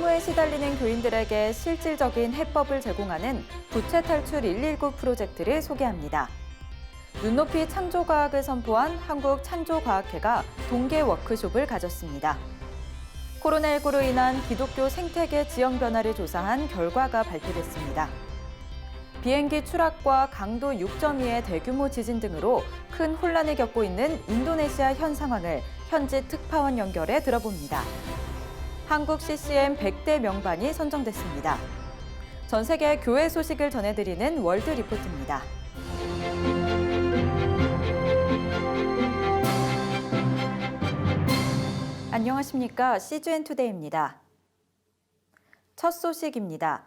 채무에 시달리는 교인들에게 실질적인 해법을 제공하는 부채 탈출 119 프로젝트를 소개합니다. 눈높이 창조과학을 선포한 한국창조과학회가 동계 워크숍을 가졌습니다. 코로나19로 인한 기독교 생태계 지형 변화를 조사한 결과가 발표됐습니다. 비행기 추락과 강도 6.2의 대규모 지진 등으로 큰 혼란을 겪고 있는 인도네시아 현 상황을 현지 특파원 연결해 들어봅니다. 한국 CCM 100대 명반이 선정됐습니다. 전 세계 교회 소식을 전해드리는 월드 리포트입니다. 안녕하십니까? CGN투데이입니다. 첫 소식입니다.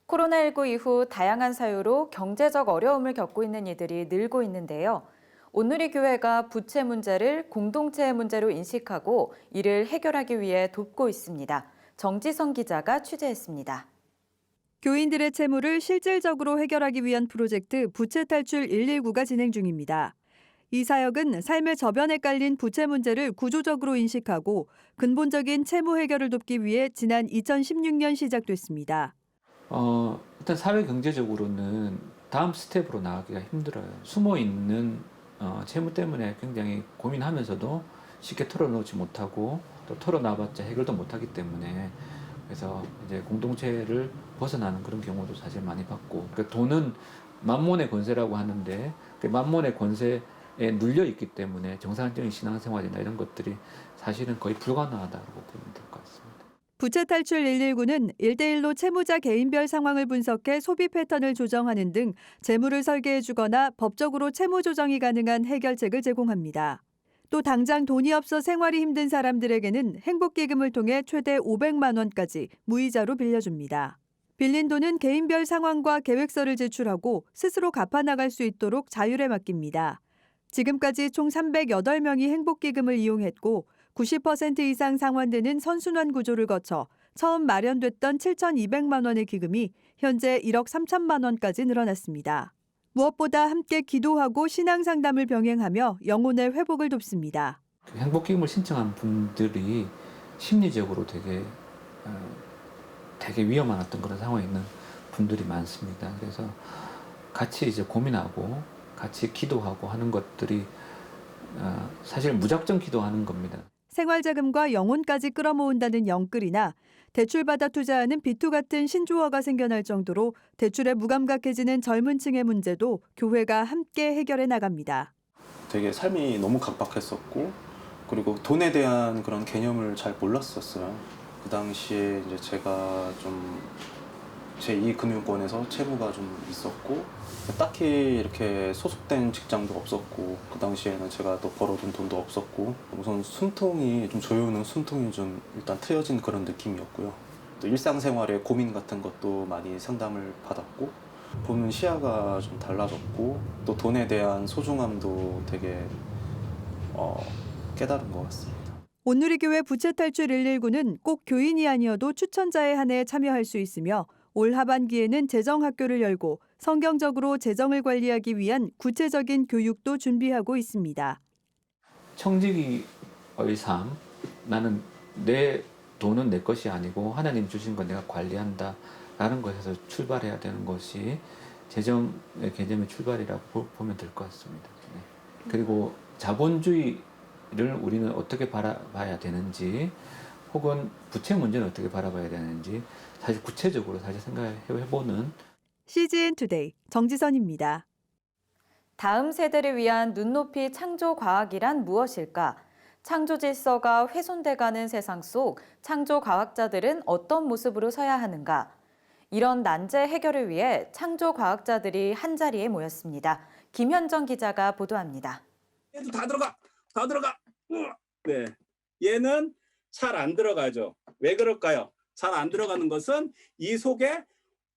코로나19 이후 다양한 사유로 경제적 어려움을 겪고 있는 이들이 늘고 있는데요. 온누리 교회가 부채 문제를 공동체의 문제로 인식하고 이를 해결하기 위해 돕고 있습니다. 정지성 기자가 취재했습니다. 교인들의 채무를 실질적으로 해결하기 위한 프로젝트 부채 탈출 119가 진행 중입니다. 이 사역은 삶의 저변에 깔린 부채 문제를 구조적으로 인식하고 근본적인 채무 해결을 돕기 위해 지난 2016년 시작됐습니다. 일단 사회 경제적으로는 다음 스텝으로 나가기가 힘들어요. 숨어 있는 채무 때문에 굉장히 고민하면서도 쉽게 털어놓지 못하고 또 털어놔봤자 해결도 못하기 때문에 그래서 이제 공동체를 벗어나는 그런 경우도 사실 많이 봤고, 그러니까 돈은 만몬의 권세라고 하는데 그 만몬의 권세에 눌려 있기 때문에 정상적인 신앙생활이나 이런 것들이 사실은 거의 불가능하다고 보면 될 것 같습니다. 부채 탈출 119는 1대1로 채무자 개인별 상황을 분석해 소비 패턴을 조정하는 등 재무를 설계해주거나 법적으로 채무 조정이 가능한 해결책을 제공합니다. 또 당장 돈이 없어 생활이 힘든 사람들에게는 행복기금을 통해 최대 500만 원까지 무이자로 빌려줍니다. 빌린 돈은 개인별 상황과 계획서를 제출하고 스스로 갚아나갈 수 있도록 자율에 맡깁니다. 지금까지 총 308명이 행복기금을 이용했고 90% 이상 상환되는 선순환 구조를 거쳐 처음 마련됐던 7,200만 원의 기금이 현재 1억 3천만 원까지 늘어났습니다. 무엇보다 함께 기도하고 신앙 상담을 병행하며 영혼의 회복을 돕습니다. 행복기금을 신청한 분들이 심리적으로 되게 위험한 어떤 그런 상황에 있는 분들이 많습니다. 그래서 같이 이제 고민하고 같이 기도하고 하는 것들이 사실 무작정 기도하는 겁니다. 생활자금과 영혼까지 끌어모은다는 영끌이나 대출받아 투자하는 비투 같은 신조어가 생겨날 정도로 대출에 무감각해지는 젊은 층의 문제도 교회가 함께 해결해 나갑니다. 되게 삶이 너무 각박했었고 그리고 돈에 대한 그런 개념을 잘 몰랐었어요. 그 당시에 이제 제가 좀 제2금융권에서 채무가 좀 있었고 딱히 이렇게 소속된 직장도 없었고 그 당시에는 제가 또 벌어둔 돈도 없었고 우선 숨통이 좀 조여오는 숨통이 좀 일단 트여진 그런 느낌이었고요. 또 일상생활의 고민 같은 것도 많이 상담을 받았고 보는 시야가 좀 달라졌고 또 돈에 대한 소중함도 되게 깨달은 것 같습니다. 온누리교회 부채 탈출 119는 꼭 교인이 아니어도 추천자에 한해 참여할 수 있으며 올 하반기에는 재정학교를 열고 성경적으로 재정을 관리하기 위한 구체적인 교육도 준비하고 있습니다. 청지기의 삶, 나는 내 돈은 내 것이 아니고 하나님 주신 거 내가 관리한다 라는 것에서 출발해야 되는 것이 재정의 개념의 출발이라고 보면 될 것 같습니다. 네. 그리고 자본주의를 우리는 어떻게 바라봐야 되는지 혹은 부채 문제는 어떻게 바라봐야 되는지 사실 구체적으로 사실 생각해보는 CGN투데이 정지선입니다. 다음 세대를 위한 눈높이 창조과학이란 무엇일까? 창조 질서가 훼손돼가는 세상 속 창조과학자들은 어떤 모습으로 서야 하는가? 이런 난제 해결을 위해 창조과학자들이 한자리에 모였습니다. 김현정 기자가 보도합니다. 얘도 다 들어가. 네, 얘는 잘 안 들어가죠. 왜 그럴까요? 잘 안 들어가는 것은 이 속에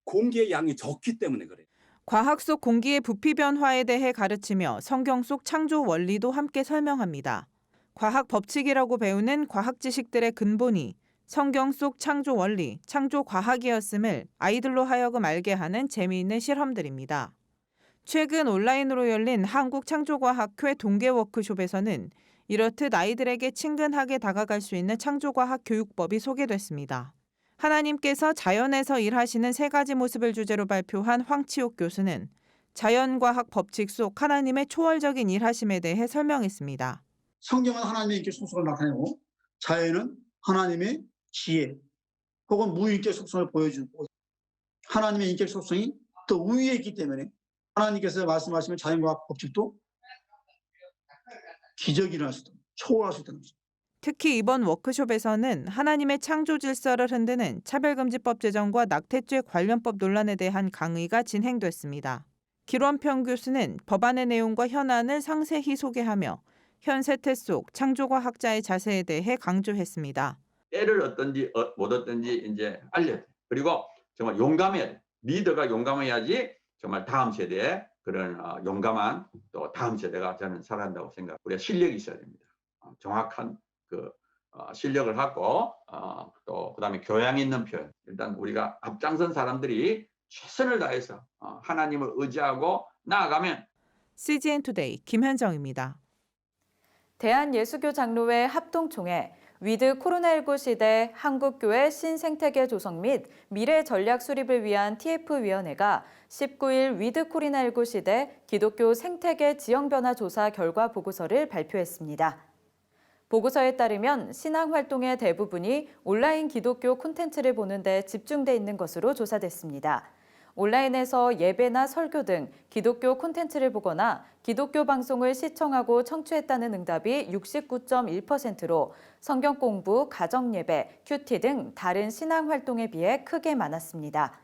공기의 양이 적기 때문에 그래요. 과학 속 공기의 부피 변화에 대해 가르치며 성경 속 창조 원리도 함께 설명합니다. 과학 법칙이라고 배우는 과학 지식들의 근본이 성경 속 창조 원리, 창조 과학이었음을 아이들로 하여금 알게 하는 재미있는 실험들입니다. 최근 온라인으로 열린 한국창조과학회 동계 워크숍에서는 이렇듯 아이들에게 친근하게 다가갈 수 있는 창조과학 교육법이 소개됐습니다. 하나님께서 자연에서 일하시는 세 가지 모습을 주제로 발표한 황치옥 교수는 자연과학 법칙 속 하나님의 초월적인 일하심에 대해 설명했습니다. 성경은 하나님의 인격 속성을 나타내고 자연은 하나님의 지혜 혹은 무인격 속성을 보여주고 하나님의 인격 속성이 더 우위에 있기 때문에 하나님께서 말씀하시면 자연과학 법칙도 기적이 일어날 수 있다. 초월할 수 있다는 것입니다. 특히 이번 워크숍에서는 하나님의 창조 질서를 흔드는 차별금지법 제정과 낙태죄 관련법 논란에 대한 강의가 진행됐습니다. 길원평 교수는 법안의 내용과 현안을 상세히 소개하며 현 세태 속 창조과학자의 자세에 대해 강조했습니다. 때를 얻든지 못 얻든지 이제 알려야 돼. 그리고 정말 용감해야 돼. 리더가 용감해야지 정말 다음 세대에 그런 용감한 또 다음 세대가 저는 살아난다고 생각합니다. 우리가 실력이 있어야 됩니다. 정확한 그 실력을 갖고 또 그다음에 교양 있는 표현. 일단 우리가 앞장선 사람들이 최선을 다해서 하나님을 의지하고 나아가면. CGN 투데이 김현정입니다. 대한예수교 장로회 합동총회 위드 코로나19 시대 한국교회 신생태계 조성 및 미래 전략 수립을 위한 TF위원회가 19일 위드 코로나19 시대 기독교 생태계 지형 변화 조사 결과 보고서를 발표했습니다. 보고서에 따르면 신앙 활동의 대부분이 온라인 기독교 콘텐츠를 보는 데 집중돼 있는 것으로 조사됐습니다. 온라인에서 예배나 설교 등 기독교 콘텐츠를 보거나 기독교 방송을 시청하고 청취했다는 응답이 69.1%로 성경 공부, 가정 예배, 큐티 등 다른 신앙 활동에 비해 크게 많았습니다.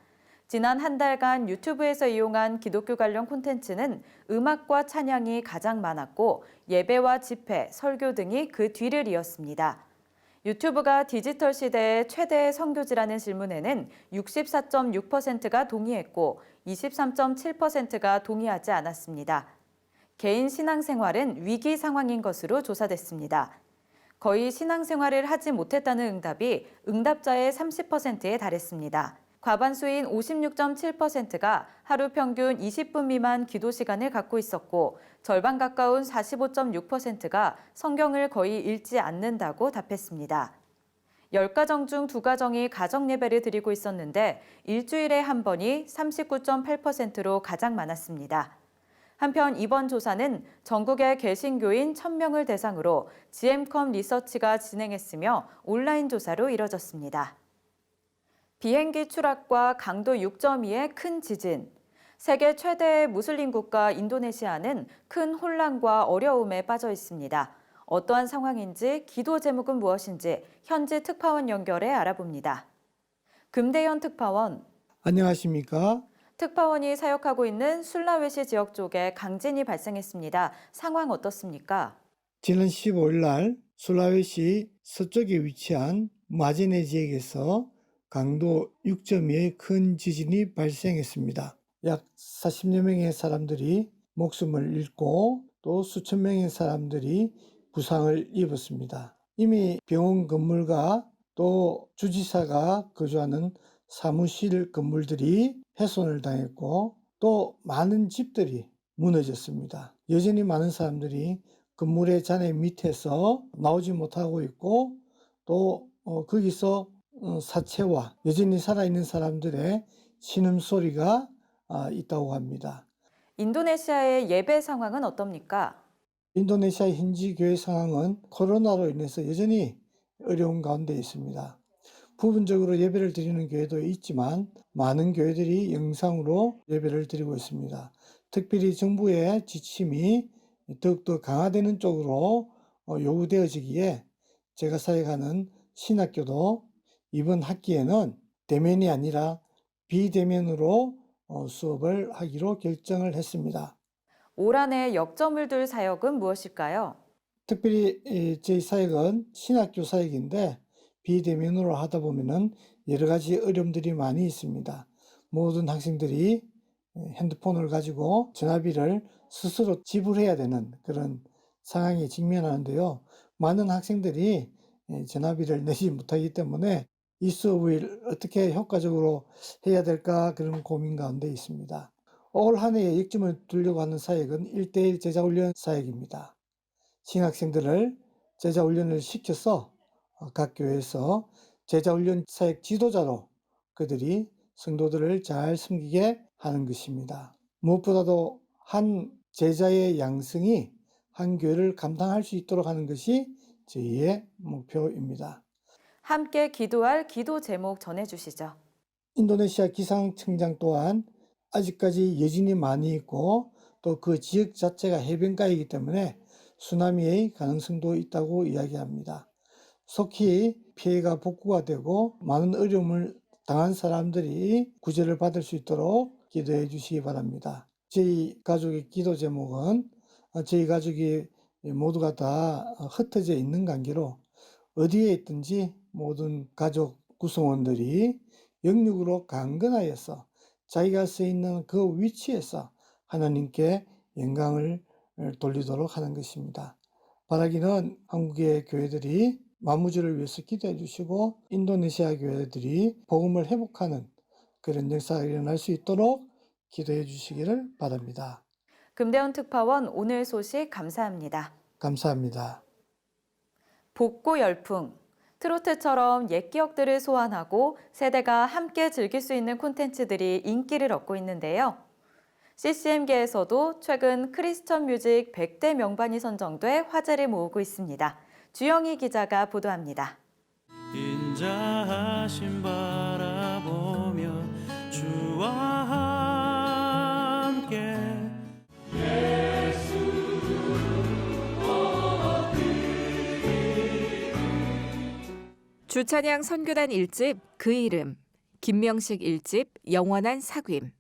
지난 한 달간 유튜브에서 이용한 기독교 관련 콘텐츠는 음악과 찬양이 가장 많았고 예배와 집회, 설교 등이 그 뒤를 이었습니다. 유튜브가 디지털 시대의 최대의 선교지라는 질문에는 64.6%가 동의했고 23.7%가 동의하지 않았습니다. 개인 신앙생활은 위기 상황인 것으로 조사됐습니다. 거의 신앙생활을 하지 못했다는 응답이 응답자의 30%에 달했습니다. 과반수인 56.7%가 하루 평균 20분 미만 기도 시간을 갖고 있었고 절반 가까운 45.6%가 성경을 거의 읽지 않는다고 답했습니다. 10가정 중 2가정이 가정 예배를 드리고 있었는데 일주일에 한 번이 39.8%로 가장 많았습니다. 한편 이번 조사는 전국의 개신교인 1,000명을 대상으로 GM컴 리서치가 진행했으며 온라인 조사로 이뤄졌습니다. 비행기 추락과 강도 6.2의 큰 지진. 세계 최대의 무슬림 국가 인도네시아는 큰 혼란과 어려움에 빠져 있습니다. 어떠한 상황인지, 기도 제목은 무엇인지 현지 특파원 연결해 알아봅니다. 금대현 특파원. 안녕하십니까? 특파원이 사역하고 있는 술라웨시 지역 쪽에 강진이 발생했습니다. 상황 어떻습니까? 지난 15일 날 술라웨시 서쪽에 위치한 마제네 지역에서 강도 6.2의 큰 지진이 발생했습니다. 약 40여 명의 사람들이 목숨을 잃고 또 수천 명의 사람들이 부상을 입었습니다. 이미 병원 건물과 또 주지사가 거주하는 사무실 건물들이 훼손을 당했고 또 많은 집들이 무너졌습니다. 여전히 많은 사람들이 건물의 잔해 밑에서 나오지 못하고 있고 또 거기서 사체와 여전히 살아있는 사람들의 신음소리가 있다고 합니다. 인도네시아의 예배 상황은 어떻습니까? 인도네시아 현지 교회 상황은 코로나로 인해서 여전히 어려운 가운데 있습니다. 부분적으로 예배를 드리는 교회도 있지만 많은 교회들이 영상으로 예배를 드리고 있습니다. 특별히 정부의 지침이 더욱더 강화되는 쪽으로 요구되어지기에 제가 사역하는 신학교도 이번 학기에는 대면이 아니라 비대면으로 수업을 하기로 결정을 했습니다. 올 한 해 역점을 둘 사역은 무엇일까요? 특별히 저희 사역은 신학교 사역인데 비대면으로 하다 보면은 여러 가지 어려움들이 많이 있습니다. 모든 학생들이 핸드폰을 가지고 전화비를 스스로 지불해야 되는 그런 상황에 직면하는데요. 많은 학생들이 전화비를 내지 못하기 때문에 이 수업을 어떻게 효과적으로 해야 될까 그런 고민 가운데 있습니다. 올 한 해에 역점을 두려고 하는 사역은 1:1 제자훈련 사역입니다. 신학생들을 제자훈련을 시켜서 각 교회에서 제자훈련 사역 지도자로 그들이 성도들을 잘 섬기게 하는 것입니다. 무엇보다도 한 제자의 양성이 한 교회를 감당할 수 있도록 하는 것이 저희의 목표입니다. 함께 기도할 기도 제목 전해주시죠. 인도네시아 기상청장 또한 아직까지 여진이 많이 있고 또 그 지역 자체가 해변가이기 때문에 쓰나미의 가능성도 있다고 이야기합니다. 속히 피해가 복구가 되고 많은 어려움을 당한 사람들이 구제를 받을 수 있도록 기도해 주시기 바랍니다. 저희 가족의 기도 제목은 저희 가족이 모두가 다 흩어져 있는 관계로 어디에 있든지 모든 가족 구성원들이 영육으로 강건하여서 자기가 서 있는 그 위치에서 하나님께 영광을 돌리도록 하는 것입니다. 바라기는 한국의 교회들이 만무주를 위해서 기도해 주시고 인도네시아 교회들이 복음을 회복하는 그런 역사가 일어날 수 있도록 기도해 주시기를 바랍니다. 금대원 특파원 오늘 소식 감사합니다. 감사합니다. 복고 열풍. 트로트처럼 옛 기억들을 소환하고 세대가 함께 즐길 수 있는 콘텐츠들이 인기를 얻고 있는데요. CCM계에서도 최근 크리스천 뮤직 100대 명반이 선정돼 화제를 모으고 있습니다. 주영희 기자가 보도합니다. 인자하심 바라보며 주와 함께 주찬양 선교단 1집 그 이름, 김명식 1집 영원한 사귐.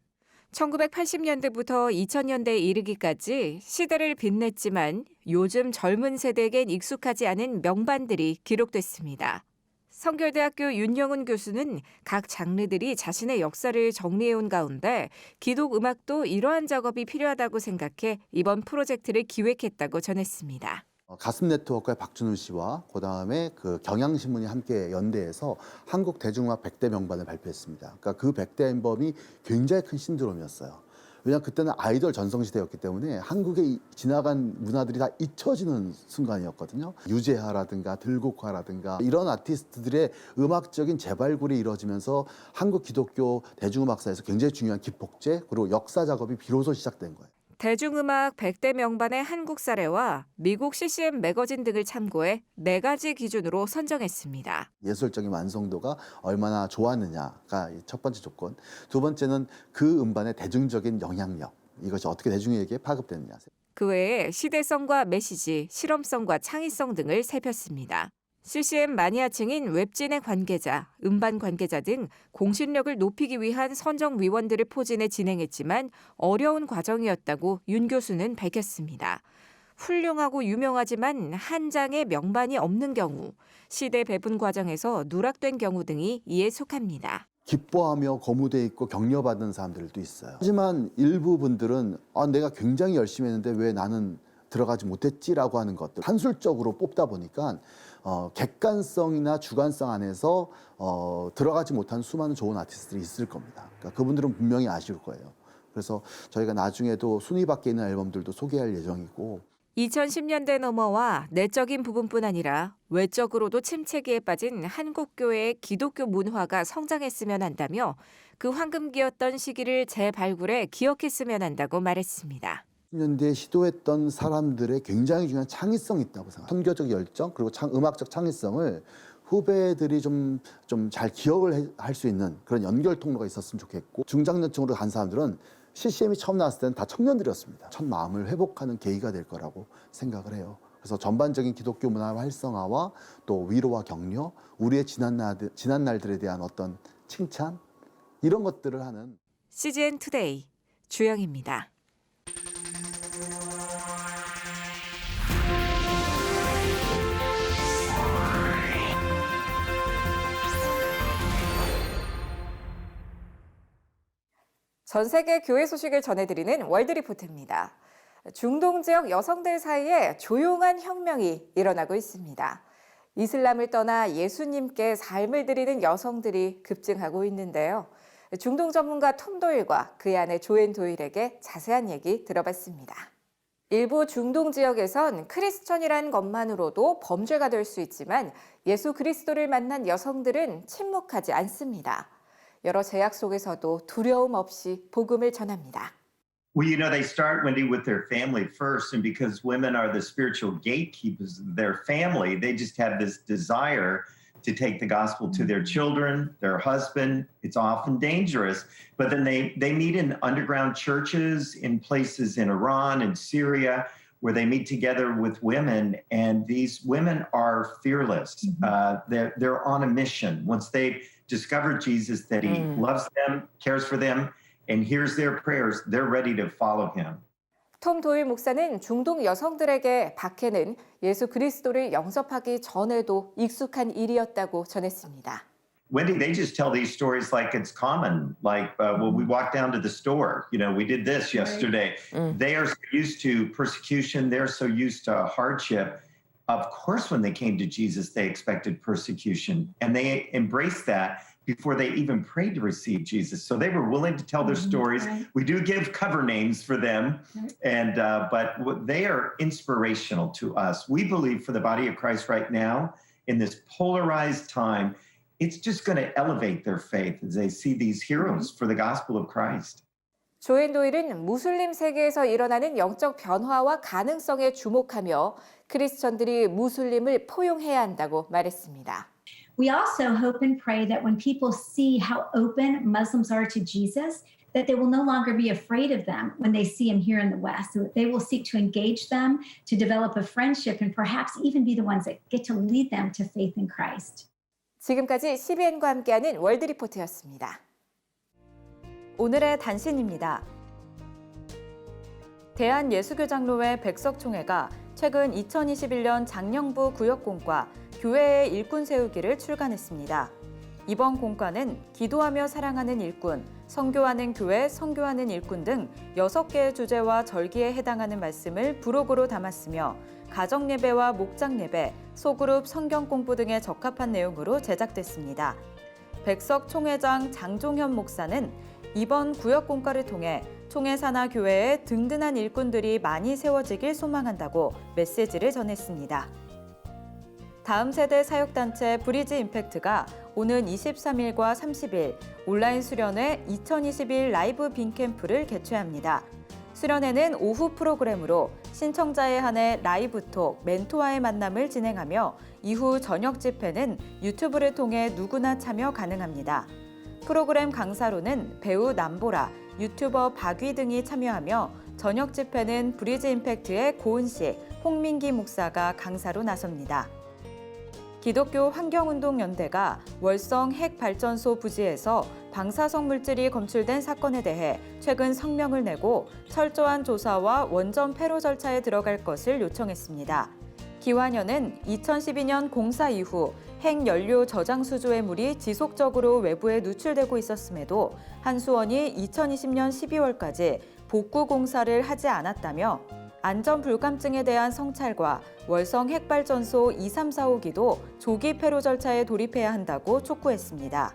1980년대부터 2000년대에 이르기까지 시대를 빛냈지만 요즘 젊은 세대에겐 익숙하지 않은 명반들이 기록됐습니다. 성결대학교 윤영훈 교수는 각 장르들이 자신의 역사를 정리해온 가운데 기독 음악도 이러한 작업이 필요하다고 생각해 이번 프로젝트를 기획했다고 전했습니다. 가슴 네트워크의 박준우 씨와 그다음에 그 경향신문이 함께 연대해서 한국 대중음악 100대 명반을 발표했습니다. 그러니까 그 100대 앨범이 굉장히 큰 신드롬이었어요. 왜냐하면 그때는 아이돌 전성시대였기 때문에 한국에 지나간 문화들이 다 잊혀지는 순간이었거든요. 유재하라든가 들국화라든가 이런 아티스트들의 음악적인 재발굴이 이루어지면서 한국 기독교 대중음악사에서 굉장히 중요한 기폭제 그리고 역사 작업이 비로소 시작된 거예요. 대중음악 100대 명반의 한국 사례와 미국 CCM 매거진 등을 참고해 4가지 기준으로 선정했습니다. 예술적인 완성도가 얼마나 좋았느냐가 첫 번째 조건. 두 번째는 그 음반의 대중적인 영향력. 이것이 어떻게 대중에게 파급되느냐. 그 외에 시대성과 메시지, 실험성과 창의성 등을 살폈습니다. CCM 마니아층인 웹진의 관계자, 음반 관계자 등 공신력을 높이기 위한 선정위원들을 포진해 진행했지만 어려운 과정이었다고 윤 교수는 밝혔습니다. 훌륭하고 유명하지만 한 장의 명반이 없는 경우, 시대 배분 과정에서 누락된 경우 등이 이에 속합니다. 기뻐하며 거무돼 있고 격려받는 사람들도 있어요. 하지만 일부 분들은 내가 굉장히 열심히 했는데 왜 나는 들어가지 못했지라고 하는 것들 한술적으로 뽑다 보니까 객관성이나 주관성 안에서 들어가지 못한 수많은 좋은 아티스트들이 있을 겁니다. 그러니까 그분들은 분명히 아실 거예요. 그래서 저희가 나중에도 순위 밖에 있는 앨범들도 소개할 예정이고 2010년대 넘어와 내적인 부분뿐 아니라 외적으로도 침체기에 빠진 한국교회의 기독교 문화가 성장했으면 한다며 그 황금기였던 시기를 재발굴해 기억했으면 한다고 말했습니다. 10년대에 시도했던 사람들의 굉장히 중요한 창의성이 있다고 생각합니다. 선교적 열정 그리고 음악적 창의성을 후배들이 좀 잘 기억을 할 수 있는 그런 연결 통로가 있었으면 좋겠고 중장년층으로 간 사람들은 CCM이 처음 나왔을 때는 다 청년들이었습니다. 첫 마음을 회복하는 계기가 될 거라고 생각을 해요. 그래서 전반적인 기독교 문화 활성화와 또 위로와 격려, 우리의 지난 날들에 대한 어떤 칭찬 이런 것들을 하는 CGN 투데이 주영입니다. 전 세계 교회 소식을 전해드리는 월드리포트입니다. 중동 지역 여성들 사이에 조용한 혁명이 일어나고 있습니다. 이슬람을 떠나 예수님께 삶을 드리는 여성들이 급증하고 있는데요. 중동 전문가 톰 도일과 그의 아내 조앤 도일에게 자세한 얘기 들어봤습니다. 일부 중동 지역에선 크리스천이란 것만으로도 범죄가 될 수 있지만 예수 그리스도를 만난 여성들은 침묵하지 않습니다. 여러 제약 속에서도 두려움 없이 복음을 전합니다. Well, they start, Wendy, with their family first. And because women are the spiritual gatekeepers of their family, they just have this desire to take the gospel to their children, their husband. It's often dangerous. But then they meet in underground churches in places in Iran and Syria where they meet together with women. And these women are fearless. They're on a mission. Once they discover Jesus, that he loves them, cares for them, and hears their prayers, they're ready to follow him. 톰 도일 목사는 중동 여성들에게 박해는 예수 그리스도를 영접하기 전에도 익숙한 일이었다고 전했습니다. Wendy, they just tell these stories like it's common. Like, well, we walked down to the store. We did this yesterday. They are so used to persecution. They're so used to hardship. Of course, when they came to Jesus, they expected persecution, and they embraced that before they even prayed to receive Jesus. So they were willing to tell their stories. Right. We do give cover names for them, and but they are inspirational to us. We believe for the body of Christ right now, in this polarized time, it's just going to elevate their faith as they see these heroes for the gospel of Christ. 조앤 도일은 무슬림 세계에서 일어나는 영적 변화와 가능성에 주목하며 크리스천들이 무슬림을 포용해야 한다고 말했습니다. We also hope and pray that when people see how open Muslims are to Jesus, that they will no longer be afraid of them when they see him here in the West. So that they will seek to engage them, to develop a friendship, and perhaps even be the ones that get to lead them to faith in Christ. 지금까지 CBN과 함께하는 월드리포트였습니다. 오늘의 단신입니다. 대한예수교장로회 백석총회가 최근 2021년 장령부 구역공과 교회의 일꾼 세우기를 출간했습니다. 이번 공과는 기도하며 사랑하는 일꾼, 선교하는 교회, 선교하는 일꾼 등 6개의 주제와 절기에 해당하는 말씀을 부록으로 담았으며 가정예배와 목장예배, 소그룹 성경 공부 등에 적합한 내용으로 제작됐습니다. 백석 총회장 장종현 목사는 이번 구역공과를 통해 총회사나 교회에 든든한 일꾼들이 많이 세워지길 소망한다고 메시지를 전했습니다. 다음 세대 사역단체 브리지 임팩트가 오는 23일과 30일 온라인 수련회 2021 라이브 빈캠프를 개최합니다. 수련회는 오후 프로그램으로 신청자에 한해 라이브톡, 멘토와의 만남을 진행하며 이후 저녁 집회는 유튜브를 통해 누구나 참여 가능합니다. 프로그램 강사로는 배우 남보라, 유튜버 박위 등이 참여하며 저녁 집회는 브리지 임팩트의 고은식, 홍민기 목사가 강사로 나섭니다. 기독교 환경운동연대가 월성 핵발전소 부지에서 방사성 물질이 검출된 사건에 대해 최근 성명을 내고 철저한 조사와 원전 폐로 절차에 들어갈 것을 요청했습니다. 기완연은 2012년 공사 이후 핵연료 저장 수조의 물이 지속적으로 외부에 누출되고 있었음에도 한수원이 2020년 12월까지 복구 공사를 하지 않았다며 안전 불감증에 대한 성찰과 월성 핵발전소 2, 3, 4호기도 조기 폐로 절차에 돌입해야 한다고 촉구했습니다.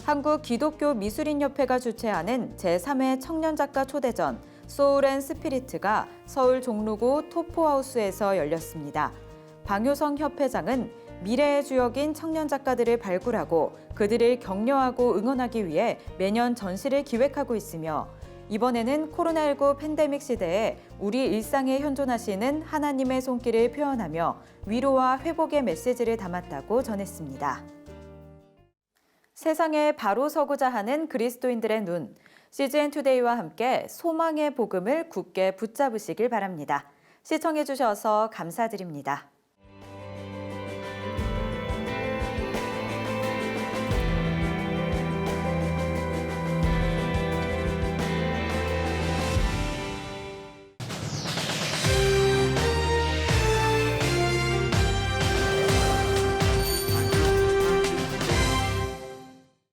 한국기독교미술인협회가 주최하는 제3회 청년작가 초대전 소울앤스피리트가 서울 종로구 토포하우스에서 열렸습니다. 방효성 협회장은 미래의 주역인 청년 작가들을 발굴하고 그들을 격려하고 응원하기 위해 매년 전시를 기획하고 있으며 이번에는 코로나19 팬데믹 시대에 우리 일상에 현존하시는 하나님의 손길을 표현하며 위로와 회복의 메시지를 담았다고 전했습니다. 세상에 바로 서고자 하는 그리스도인들의 눈, CGN투데이와 함께 소망의 복음을 굳게 붙잡으시길 바랍니다. 시청해주셔서 감사드립니다.